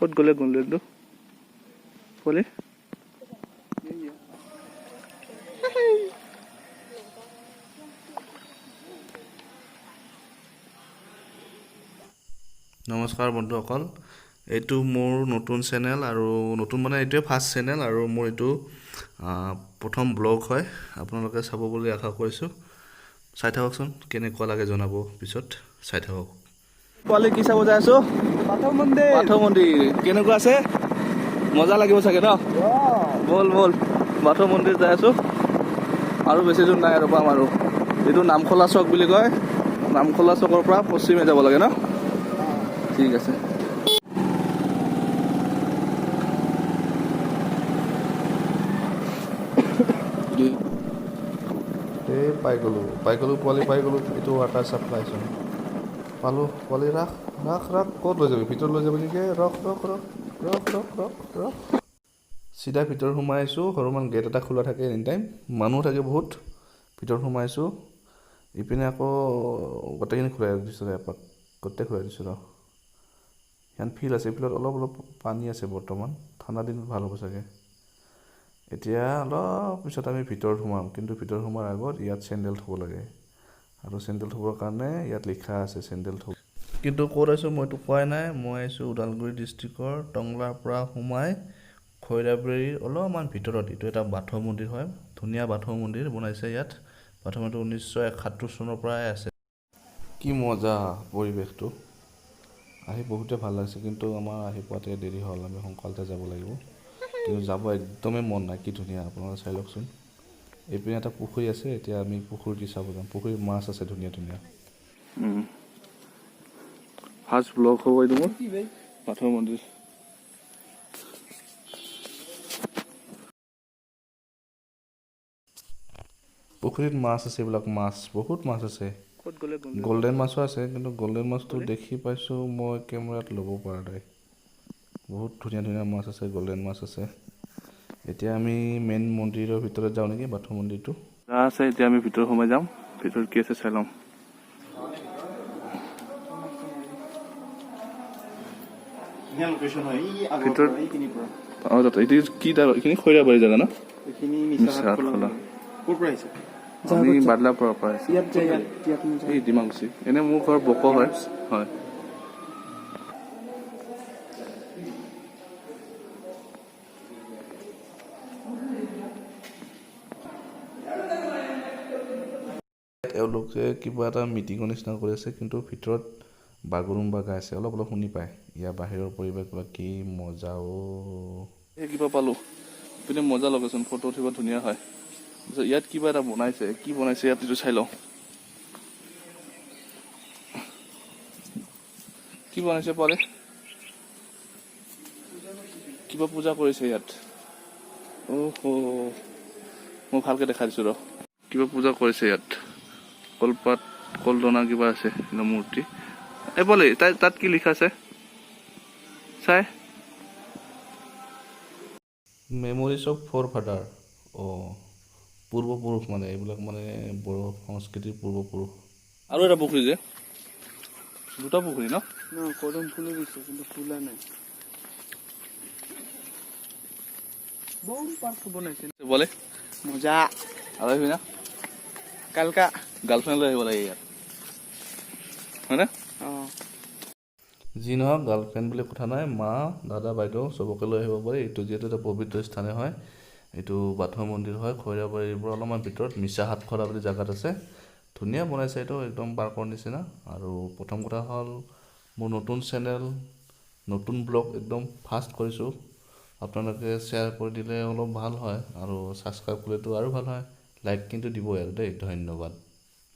ক'ত গ'লে গ'লেতো পোৱালি নমস্কাৰ বন্ধুসকল, এইটো মোৰ নতুন চেনেল আৰু নতুন মানে এইটোৱে ফাৰ্ষ্ট চেনেল আৰু মোৰ এইটো প্ৰথম ব্লগ হয়। আপোনালোকে চাব বুলি আশা কৰিছোঁ। চাই থাককচোন, কেনেকুৱা লাগে জনাব পিছত। চাই থাকক। পোৱালি কি চাব যাই আছো? বাথৌ মন্দিৰ কেনেকুৱা আছে? মজা লাগিব চাগে ন? বল বল বাথৌ মন্দিৰ যাই আছো। আৰু বেছি দূৰ নাই আৰু পাম আৰু। এইটো নামখলা চক বুলি কয়। নামখলা চকৰ পৰা পশ্চিমে যাব লাগে ন? ঠিক আছে। এই পাই গ'লো পোৱালি পাই গ'লো। এইটো ৱাটাৰ ছাপ্লাই চোন পালোঁ। পোৱালি ৰাখ ৰাখ ৰাখ। ক'ত লৈ যাবি? ভিতৰত লৈ যাবি নেকি? ৰখ ৰখ ৰখ ৰখ ৰখ ৰখ ৰখ। চিধা ভিতৰত সোমাইছোঁ। সৰুমান গেট এটা খোলা থাকে এনি টাইম, মানুহ থাকে বহুত। ভিতৰত সোমাইছোঁ। ইপিনে আকৌ গোটেইখিনি ঘূৰাই দিছোঁ। এপাক গোটেই ঘূৰাই দিছোঁ ৰ। ইয়াত ফিল্ড আছে, ফিল্ডত অলপ অলপ পানী আছে বৰ্তমান। ঠাণ্ডা দিনত ভাল হ'ব চাগে। এতিয়া অলপ পিছত আমি ভিতৰত সোমাম, কিন্তু ভিতৰত সোমোৱাৰ আগত ইয়াত চেণ্ডেল থ'ব লাগে। আৰু চেণ্ডেল থ'বৰ কাৰণে ইয়াত লিখা আছে চেণ্ডেল থ'ব। কিন্তু ক'ত আছোঁ মইতো কোৱাই নাই। মই আহিছোঁ ওদালগুৰি ডিষ্ট্ৰিক্টৰ টংলাৰ পৰা সোমাই খৈৰাবাৰীৰ অলপমান ভিতৰত। এইটো এটা বাথৌ মন্দিৰ হয়, ধুনীয়া বাথৌ মন্দিৰ বনাইছে ইয়াত। বাথৌ মন্দিৰ 1971 চনৰ পৰাই আছে। কি মজা পৰিৱেশটো, আহি বহুতে ভাল লাগিছে। কিন্তু আমাৰ আহি পোৱাতে দেৰি হ'ল, আমি সোনকালতে যাব লাগিব। কিন্তু যাব একদমেই মন নাই। কি ধুনীয়া, আপোনালোকে চাই লওকচোন। এইপিনে এটা পুখুৰী আছে, এতিয়া আমি পুখুৰীটো চাব যাম। পুখুৰীত মাছ আছে ধুনীয়া ধুনীয়া। ফাৰ্ষ্ট ব্লগ হ'ব এইটো মোৰ, বাথৌ মন্দিৰ। পুখুৰীত মাছ আছে, এইবিলাক মাছ বহুত মাছ আছে। গল্ডেন মাছো আছে, কিন্তু গল্ডেন মাছটো দেখি পাইছোঁ মই কেমেৰাত ল'ব পৰা নাই। বহুত ধুনীয়া ধুনীয়া মাছ আছে, গল্ডেন মাছ আছে। এতিয়া আমি মেইন মন্দিৰৰ ভিতৰত যাওঁ নেকি, বাথৌ মন্দিৰটো আছে। এতিয়া আমি ভিতৰত সোমাই যাম। ভিতৰত কি আছে চাই ল'ম। ভিতৰত এইখিনি খৈৰাবাৰী জেগা ন? আমি বাদলাৰ পৰা আহিছোঁ। এই ডিমাকুচি। এনে মোৰ ঘৰ বক হয়। হয়। এওঁলোকে কিবা এটা মিটিঙৰ নিচিনা কৰি আছে, কিন্তু ভিতৰত বাগৰুম্বা গাই আছে। অলপ অলপ শুনি পায়। ইয়াৰ বাহিৰৰ পৰিৱেশ বা কি মজা। এই কিবা পালোঁ। পিনে মজা লগাচোন, ফটো উঠিব ধুনীয়া হয়। ইয়াত কিবা এটা বনাইছে, কি বনাইছে ইয়াত এইটো চাই লওঁ। কি বনাইছে পোৱালি? কিবা পূজা কৰিছে ইয়াত। মই ভালকে দেখাই দিছোঁ ৰ। কিবা পূজা কৰিছে ইয়াত। কলপাত কলদনা কিবা আছে মূৰ্তি। এই পোৱালি তাত কি লিখা আছে চাই। Memories of four father. পূৰ্বপুৰুষ মানে এইবিলাক, মানে বড়ো সংস্কৃতিৰ পূৰ্বপুৰুষ। আৰু এটা পুখুৰী যে, দুটা পুখুৰী ন? কদম ফুলি দিছে, কিন্তু ফুলা নাই। বম পাৰ্ক বনাইছে বলে মজা। আৰু আহিবি না? কালকা গাৰ্লফ্ৰেণ্ড লৈ আহিব লাগে ইয়াত, হয়নে? যি নহওক, গাৰ্লফ্ৰেণ্ড বুলি কথা নাই। মা দাদা বাইদেউ চবকে লৈ আহিব পাৰি। এইটো যিহেতু এটা পবিত্ৰ স্থানে হয়। এইটো বাথৌ মন্দিৰ হয়। খৈৰাবাৰীৰ পৰা অলপমান ভিতৰত মিছা হাতখৰা বুলি জেগাত আছে। ধুনীয়া বনাইছে এইটো, একদম পাৰ্কৰ নিচিনা। আৰু প্ৰথম কথা হ'ল, মোৰ নতুন চেনেল, নতুন ব্লগ একদম ফাৰ্ষ্ট কৰিছোঁ। আপোনালোকে শ্বেয়াৰ কৰি দিলে অলপ ভাল হয়, আৰু ছাবস্ক্ৰাইব কৰিলেতো আৰু ভাল হয়। লাইক কিন্তু দিবই আৰু দেই। ধন্যবাদ।